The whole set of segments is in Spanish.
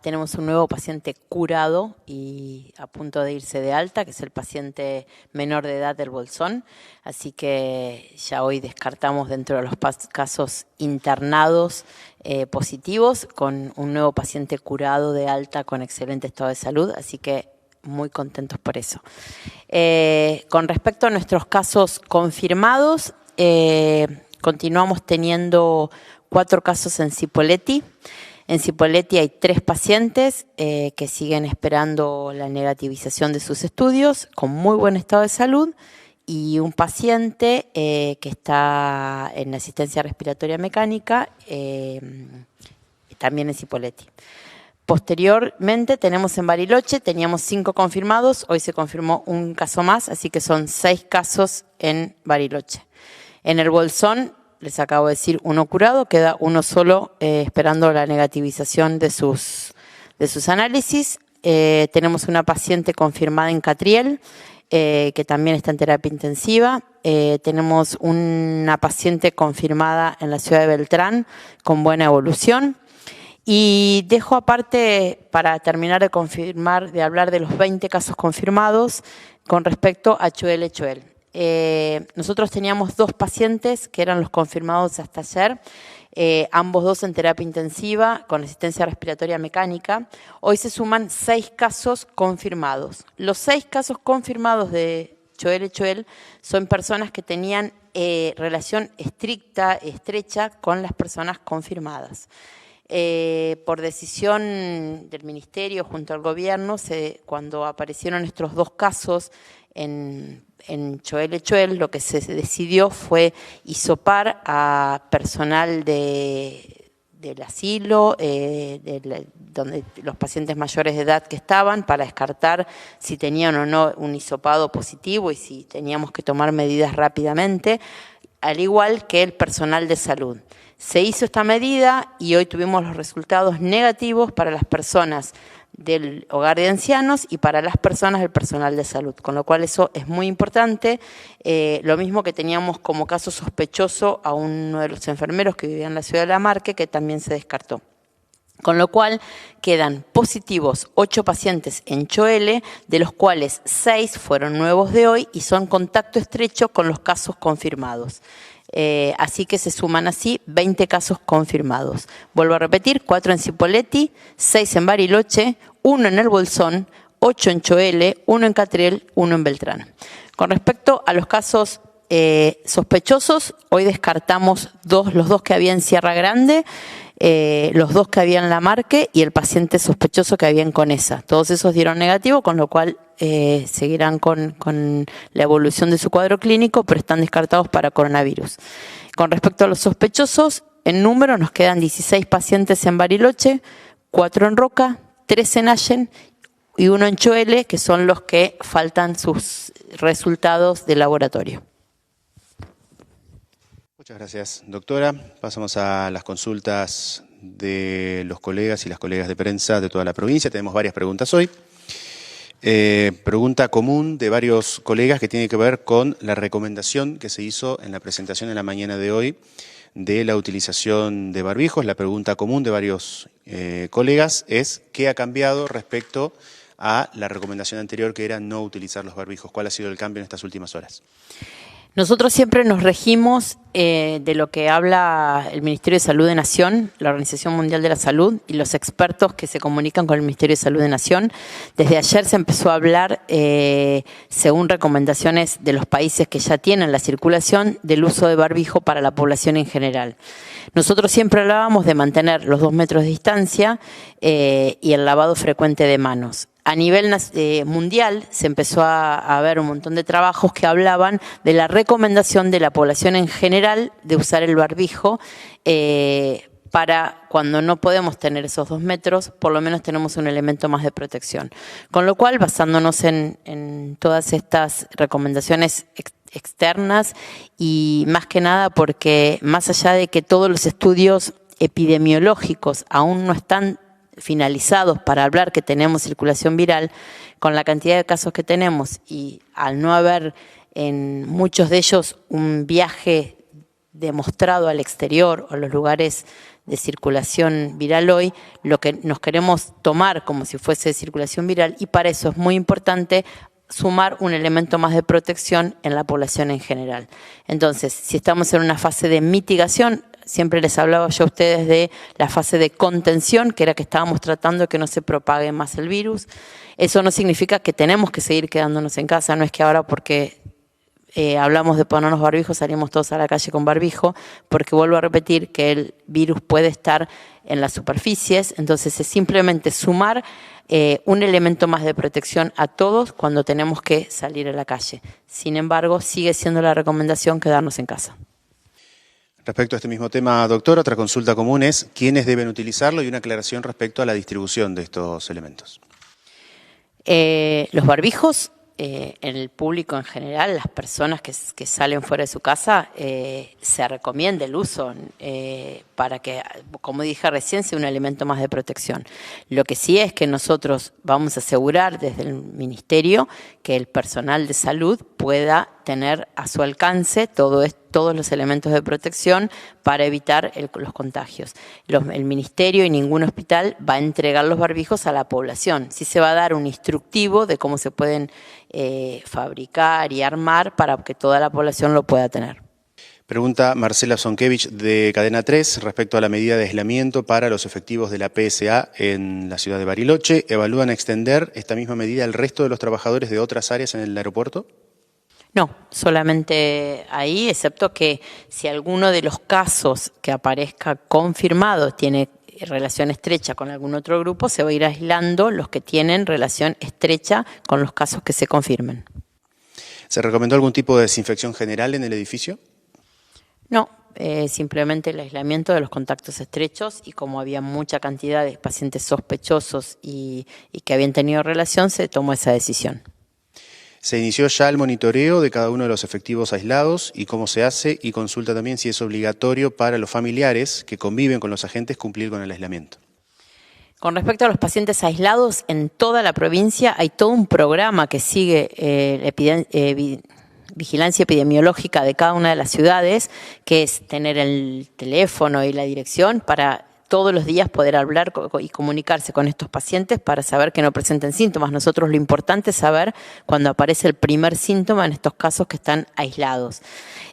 Tenemos un nuevo paciente curado y a punto de irse de alta, que es el paciente menor de edad del Bolsón. Así que ya hoy descartamos dentro de los casos internados positivos con un nuevo paciente curado de alta con excelente estado de salud. Así que muy contentos por eso. Con respecto a nuestros casos confirmados, continuamos teniendo 4 casos en Cipolletti. En Cipolletti hay 3 pacientes que siguen esperando la negativización de sus estudios con muy buen estado de salud y un paciente que está en asistencia respiratoria mecánica también en Cipolletti. Posteriormente tenemos en Bariloche, teníamos 5 confirmados, hoy se confirmó un caso más, así que son 6 casos en Bariloche. En el Bolsón, les acabo de decir, 1 curado, queda 1 solo esperando la negativización de sus análisis. Tenemos una paciente confirmada en Catriel, que también está en terapia intensiva. Tenemos una paciente confirmada en la ciudad de Beltrán con buena evolución. Y dejo aparte, para terminar de hablar de los 20 casos confirmados con respecto a Choel. Nosotros teníamos 2 pacientes que eran los confirmados hasta ayer, ambos 2 en terapia intensiva con asistencia respiratoria mecánica. Hoy se suman 6 casos confirmados. Los 6 casos confirmados de Choel son personas que tenían relación estrecha con las personas confirmadas. Por decisión del Ministerio junto al Gobierno, cuando aparecieron estos 2 casos en Choel, lo que se decidió fue hisopar a personal del asilo, donde los pacientes mayores de edad que estaban, para descartar si tenían o no un hisopado positivo y si teníamos que tomar medidas rápidamente, al igual que el personal de salud. Se hizo esta medida y hoy tuvimos los resultados negativos para las personas del hogar de ancianos y para las personas del personal de salud, con lo cual eso es muy importante. Lo mismo que teníamos como caso sospechoso a uno de los enfermeros que vivía en la ciudad de La Marque, que también se descartó. Con lo cual quedan positivos 8 pacientes en Choel, de los cuales 6 fueron nuevos de hoy y son contacto estrecho con los casos confirmados. Así que se suman así 20 casos confirmados. Vuelvo a repetir, 4 en Cipolletti, 6 en Bariloche, 1 en el Bolsón, 8 en Choel, 1 en Catriel, 1 en Beltrán. Con respecto a los casos sospechosos, hoy descartamos los 2 que había en Sierra Grande, los 2 que había en La Marque y el paciente sospechoso que había en Conesa. Todos esos dieron negativo, con lo cual seguirán con la evolución de su cuadro clínico, pero están descartados para coronavirus. Con respecto a los sospechosos, en número nos quedan 16 pacientes en Bariloche, 4 en Roca, 3 en Allen y 1 en Choel, que son los que faltan sus resultados de laboratorio. Muchas gracias, doctora. Pasamos a las consultas de los colegas y las colegas de prensa de toda la provincia. Tenemos varias preguntas hoy. Pregunta común de varios colegas que tiene que ver con la recomendación que se hizo en la presentación en la mañana de hoy de la utilización de barbijos. La pregunta común de varios colegas es ¿qué ha cambiado respecto a la recomendación anterior, que era no utilizar los barbijos? ¿Cuál ha sido el cambio en estas últimas horas? Nosotros siempre nos regimos de lo que habla el Ministerio de Salud de Nación, la Organización Mundial de la Salud y los expertos que se comunican con el Ministerio de Salud de Nación. Desde ayer se empezó a hablar, según recomendaciones de los países que ya tienen la circulación, del uso de barbijo para la población en general. Nosotros siempre hablábamos de mantener los 2 metros de distancia y el lavado frecuente de manos. A nivel mundial se empezó a ver un montón de trabajos que hablaban de la recomendación de la población en general de usar el barbijo para cuando no podemos tener esos 2 metros, por lo menos tenemos un elemento más de protección. Con lo cual, basándonos en todas estas recomendaciones externas y más que nada porque más allá de que todos los estudios epidemiológicos aún no están finalizados para hablar que tenemos circulación viral, con la cantidad de casos que tenemos y al no haber en muchos de ellos un viaje demostrado al exterior o a los lugares de circulación viral hoy, lo que nos queremos tomar como si fuese de circulación viral, y para eso es muy importante sumar un elemento más de protección en la población en general. Entonces, si estamos en una fase de mitigación, siempre les hablaba yo a ustedes de la fase de contención, que era que estábamos tratando de que no se propague más el virus. Eso no significa que tenemos que seguir quedándonos en casa, no es que ahora porque hablamos de ponernos barbijos salimos todos a la calle con barbijo, porque vuelvo a repetir que el virus puede estar en las superficies, entonces es simplemente sumar un elemento más de protección a todos cuando tenemos que salir a la calle. Sin embargo, sigue siendo la recomendación quedarnos en casa. Respecto a este mismo tema, doctor, otra consulta común es quiénes deben utilizarlo y una aclaración respecto a la distribución de estos elementos. Los barbijos, el público en general, las personas que salen fuera de su casa, se recomienda el uso para que, como dije recién, sea un elemento más de protección. Lo que sí es que nosotros vamos a asegurar desde el Ministerio que el personal de salud pueda tener a su alcance todos los elementos de protección para evitar los contagios. El Ministerio y ningún hospital va a entregar los barbijos a la población. Sí se va a dar un instructivo de cómo se pueden fabricar y armar para que toda la población lo pueda tener. Pregunta Marcela Zonkevich de Cadena 3 respecto a la medida de aislamiento para los efectivos de la PSA en la ciudad de Bariloche. ¿Evalúan extender esta misma medida al resto de los trabajadores de otras áreas en el aeropuerto? No, solamente ahí, excepto que si alguno de los casos que aparezca confirmado tiene relación estrecha con algún otro grupo, se va a ir aislando los que tienen relación estrecha con los casos que se confirmen. ¿Se recomendó algún tipo de desinfección general en el edificio? No, simplemente el aislamiento de los contactos estrechos, y como había mucha cantidad de pacientes sospechosos y que habían tenido relación, se tomó esa decisión. ¿Se inició ya el monitoreo de cada uno de los efectivos aislados y cómo se hace? Y consulta también si es obligatorio para los familiares que conviven con los agentes cumplir con el aislamiento. Con respecto a los pacientes aislados, en toda la provincia hay todo un programa que sigue vigilancia epidemiológica de cada una de las ciudades, que es tener el teléfono y la dirección para todos los días poder hablar y comunicarse con estos pacientes para saber que no presenten síntomas. Nosotros lo importante es saber cuando aparece el primer síntoma en estos casos que están aislados.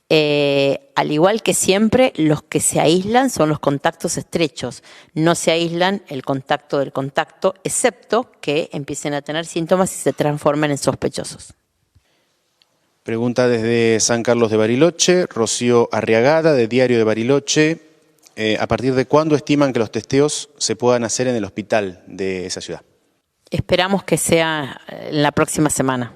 Al igual que siempre, los que se aíslan son los contactos estrechos. No se aíslan el contacto del contacto, excepto que empiecen a tener síntomas y se transformen en sospechosos. Pregunta desde San Carlos de Bariloche, Rocío Arriagada, de Diario de Bariloche. ¿A partir de cuándo estiman que los testeos se puedan hacer en el hospital de esa ciudad? Esperamos que sea en la próxima semana.